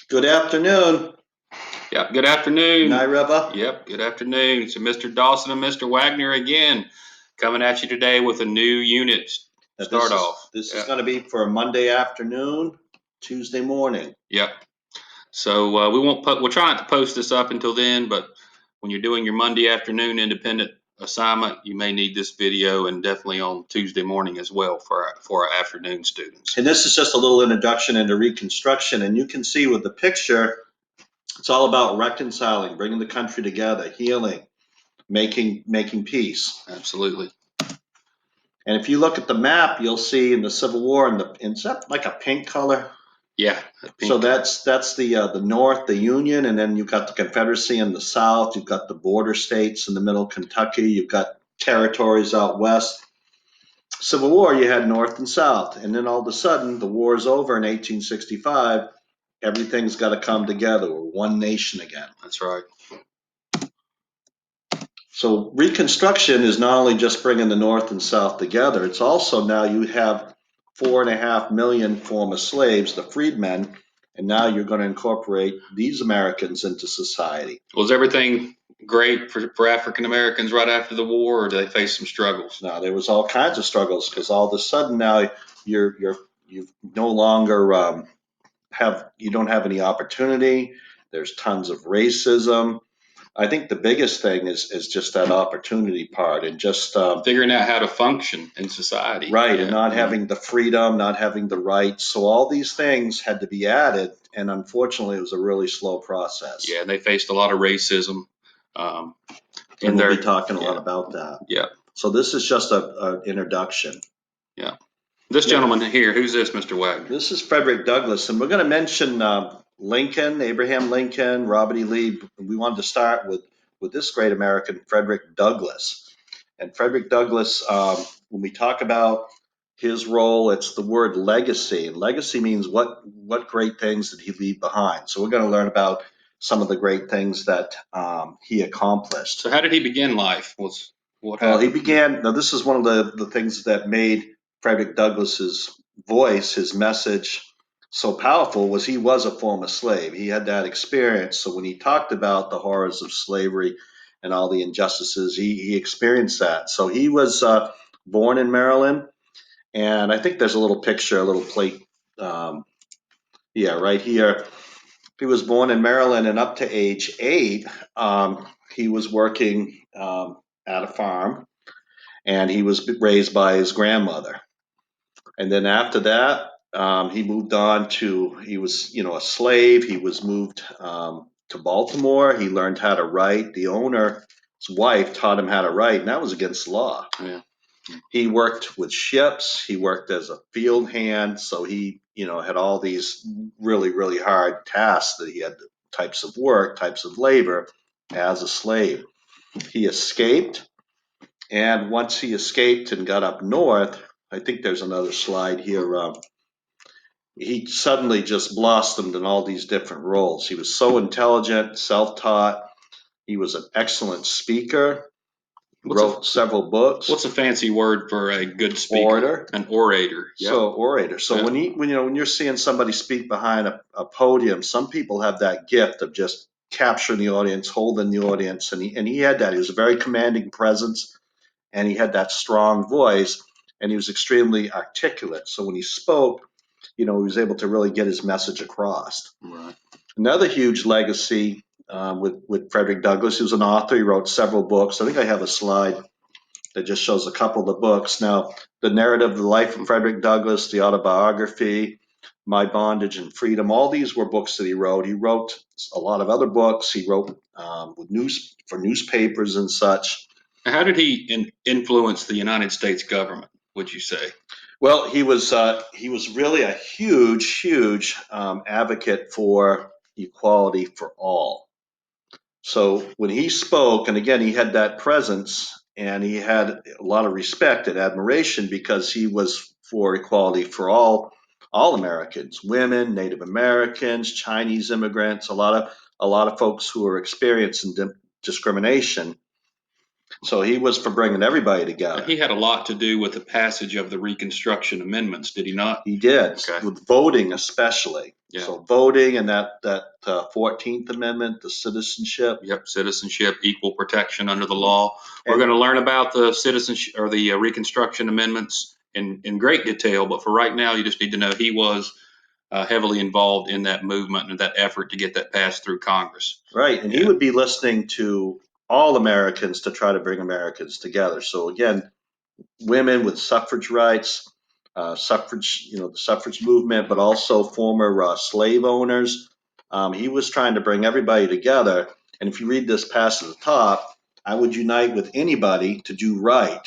Good afternoon, Yep, good afternoon. Nyreva. Yep, good afternoon. So Mr. Dawson and Mr. Wagner again coming at you today with a new unit start off. This is Yep. going to be for a Monday afternoon, Tuesday morning. Yep. So we won't put, we'll try not to post this up until then, but when you're doing your Monday afternoon independent assignment, you may need this video, and definitely on Tuesday morning as well for our afternoon students. And this is just a little introduction into Reconstruction. And you can see with the picture, it's all about reconciling, bringing the country together, healing, making peace. Absolutely. And if you look at the map, you'll see in the Civil War, is that like a pink color? Yeah. So that's the North, the Union, and then you've got the Confederacy in the South. You've got the border states in the middle, Kentucky. You've got territories out west. Civil War, you had North and South, and then all of a sudden, the war is over in 1865. Everything's got to come together. We're one nation again. That's right. So Reconstruction is not only just bringing the North and South together, it's also now you have 4.5 million former slaves, the freedmen, and now you're going to incorporate these Americans into society. Was everything great for African Americans right after the war, or did they face some struggles? Now there was all kinds of struggles because all of a sudden now you've no longer you don't have any opportunity. There's tons of racism. I think the biggest thing is just that opportunity part and just figuring out how to function in society. Right, and not having the freedom, not having the rights. So all these things had to be added, and unfortunately, it was a really slow process. Yeah, they faced a lot of racism. And we'll be talking a lot about that. Yeah. So this is just an introduction. Yeah. This gentleman here, who's this, Mr. Wagner? This is Frederick Douglass, and we're going to mention Lincoln, Abraham Lincoln, Robert E. Lee. We wanted to start with this great American, Frederick Douglass. And Frederick Douglass, when we talk about his role, it's the word legacy. And legacy means what great things did he leave behind? So we're going to learn about some of the great things that he accomplished. So how did he begin life? What happened? Well, he began, now this is one of the things that made Frederick Douglass's voice, his message so powerful was he was a former slave. He had that experience. So when he talked about the horrors of slavery and all the injustices, he experienced that. So he was born in Maryland. And I think there's a little picture, a little plate. Right here. He was born in Maryland, and up to age 8, he was working at a farm, and he was raised by his grandmother. And then after that, he moved on to, he was, a slave. He was moved to Baltimore. He learned how to write. The owner's wife taught him how to write, and that was against the law. Yeah. He worked with ships. He worked as a field hand. So he, had all these really, really hard tasks that he had, types of work, types of labor as a slave. He escaped. And once he escaped and got up north, I think there's another slide here. He suddenly just blossomed in all these different roles. He was so intelligent, self-taught. He was an excellent speaker. Wrote several books. What's a fancy word for a good speaker? Orator. An orator. Yep. So orator. So when you're seeing somebody speak behind a podium, some people have that gift of just capturing the audience, holding the audience, and he had that. He was a very commanding presence, and he had that strong voice, and he was extremely articulate. So when he spoke, he was able to really get his message across. Right. Another huge legacy with Frederick Douglass. He was an author. He wrote several books. I think I have a slide that just shows a couple of the books. Now, the narrative, The Life of Frederick Douglass, the autobiography, My Bondage and Freedom, all these were books that he wrote. He wrote a lot of other books. He wrote for newspapers and such. How did he influence the United States government, would you say? Well, he was really a huge advocate for equality for all. So when he spoke, and again, he had that presence, and he had a lot of respect and admiration because he was for equality for all Americans, women, Native Americans, Chinese immigrants, a lot of folks who were experiencing discrimination. So he was for bringing everybody together. He had a lot to do with the passage of the Reconstruction Amendments, did he not? He did, Okay. with voting especially. Yeah. So voting and that 14th Amendment, the citizenship. Yep, citizenship, equal protection under the law. We're And going to learn about the citizenship or the Reconstruction amendments in great detail, but for right now, you just need to know he was heavily involved in that movement and that effort to get that passed through Congress. right, and he Yeah. would be listening to all Americans to try to bring Americans together. So again, women with suffrage rights, suffrage, the suffrage movement, but also former slave owners. He was trying to bring everybody together. And if you read this past the top, I would unite with anybody to do right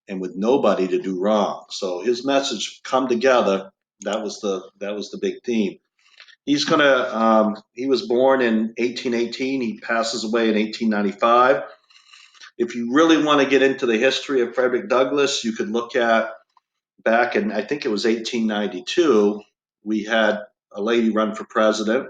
and with nobody to do wrong. So his message, come together, that was the big theme. He was born in 1818. He passes away in 1895. If you really want to get into the history of Frederick Douglass, you could look at back in, I think it was 1892, we had a lady run for president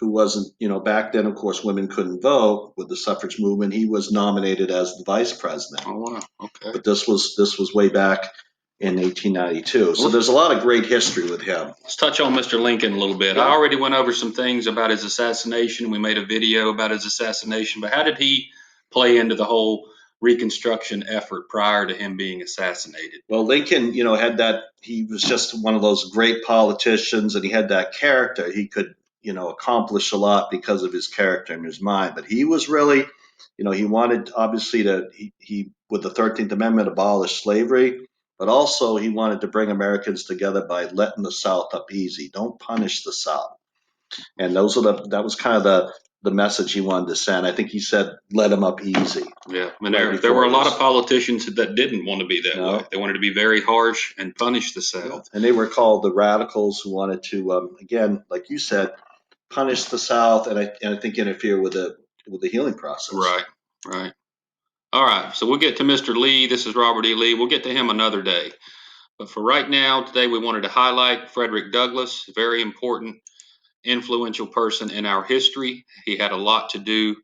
who wasn't, back then, of course, women couldn't vote with the suffrage movement. He was nominated as the vice president. Oh wow. Okay. But this was way back in 1892. So there's a lot of great history with him. Let's touch on Mr. Lincoln a little bit. Yeah. I already went over some things about his assassination. We made a video about his assassination, but how did he play into the whole Reconstruction effort prior to him being assassinated? Well, Lincoln, had he was just one of those great politicians and he had that character. He could, accomplish a lot because of his character and his mind. But he was really, he wanted obviously he with the 13th Amendment, abolish slavery, but also he wanted to bring Americans together by letting the South up easy. Don't punish the South. And that was kind of the message he wanted to send. I think he said, let them up easy. Yeah, and Right there were a before lot of this. politicians that didn't want to be that No. way. They wanted to be very harsh and punish the South. And they were called the radicals who wanted to, again, like you said, punish the South and I think interfere with the healing process. Right, right. All right, so we'll get to Mr. Lee. This is Robert E. Lee. We'll get to him another day. But for right now, today we wanted to highlight Frederick Douglass, a very important, influential person in our history. He had a lot to do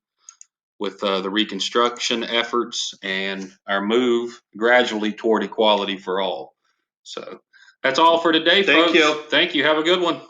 with the Reconstruction efforts and our move gradually toward equality for all. So that's all for today, Thank folks. you. Thank you. Have a good one.